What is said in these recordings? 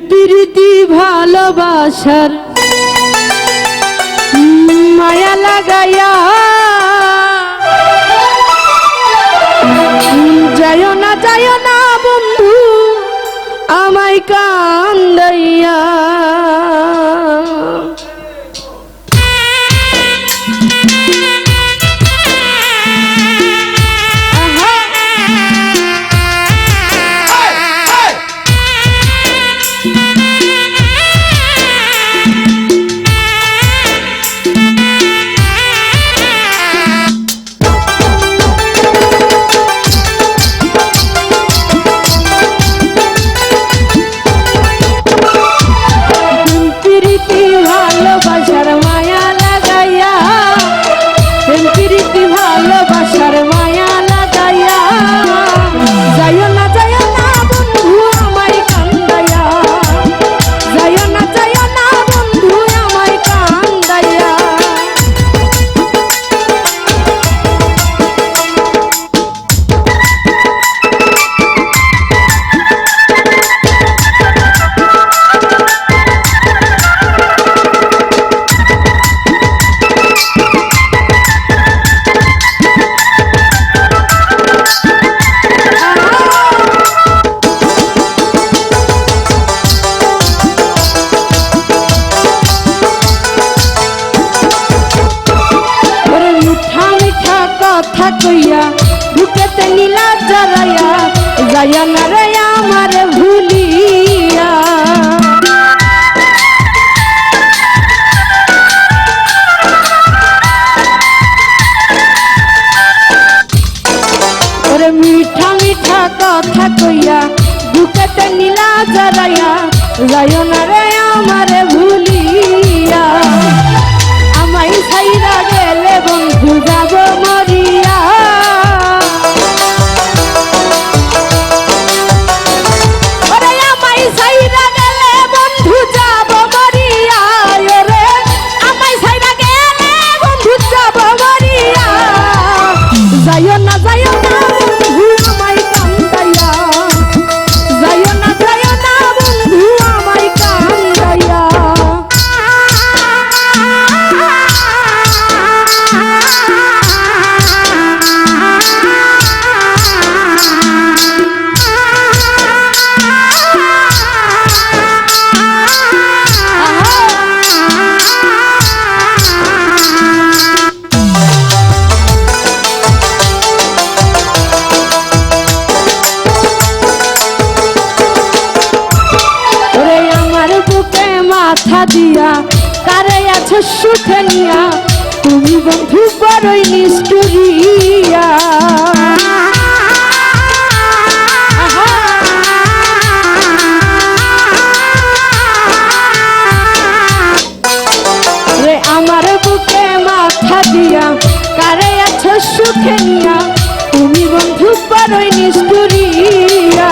প্রীতি ভালোবাসার মায়া লাগাইয়া যায় না বন্ধু আমায় কান্দাইয়া। কথা কইয়া বুকেতে নীলা জড়াইয়া যায় না রে আমার ভুলিয়া। ওরে মিঠা মিঠা কথা কইয়া বুকেতে নীলা জড়াইয়া যায় না রে আমার ভুলিয়া। আমায় ছাইরা গেলে বন্ধু যাব মরিয়া। ওরে আমায় ছাইরা গেলে বন্ধু যাব মরিয়া। ওরে আমায় ছাইরা গেলে বন্ধু যাব মরিয়া। যাইও না বন্ধু আমায় কান্দাইয়া। যাইও না বন্ধু আমায় কান্দাইয়া। মাথা দিয়া কারে আছো সুখে নিয়া তুমি বন্ধু বড়ই নিষ্ঠুরিয়া। রে আমার বুকে মাথা দিয়া কারে আছো সুখে নিয়া তুমি বন্ধু বড়ই নিষ্ঠুরিয়া।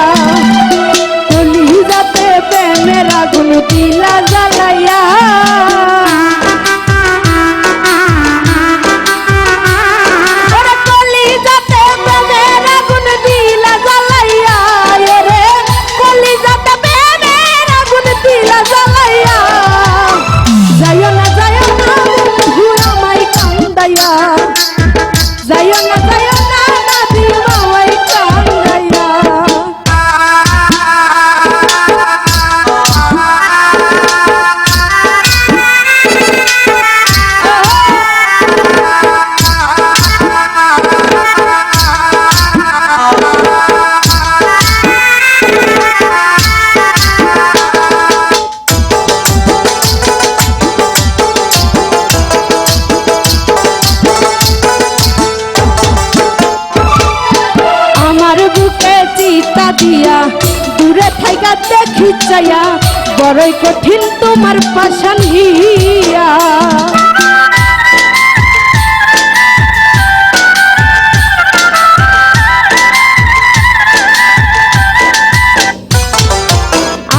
কলিজাতে প্রেমের আগুন দিলা জ্বালাইয়া। ওরে কলিজাতে প্রেমের আগুন দিলা জ্বালাইয়া। ওরে কলিজাতে প্রেমের আগুন দিলা জ্বালাইয়া। যাইও না বন্ধু আমায় কান্দাইয়া। যাইও না দাদি আমায় কান্দাইয়া। দিয়া দূরে থাইকা দেখি চাইয়া বড়ই কঠিন তোমার পাশান হিয়া।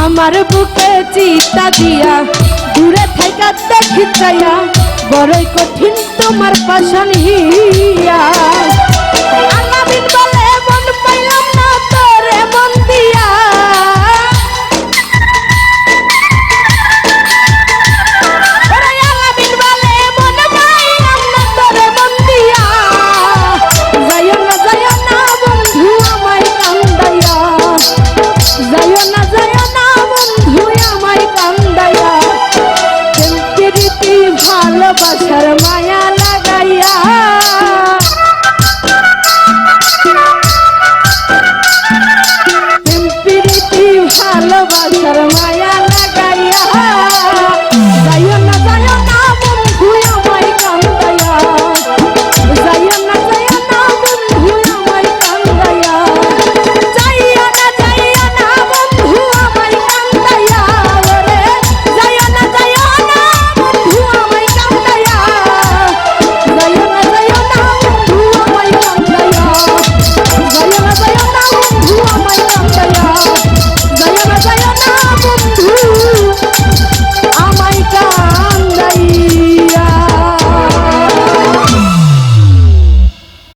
আমার বুকে চিতা দিয়া দূরে থাইকা দেখি চাইয়া বড়ই কঠিন তোমার পাশান হিয়া।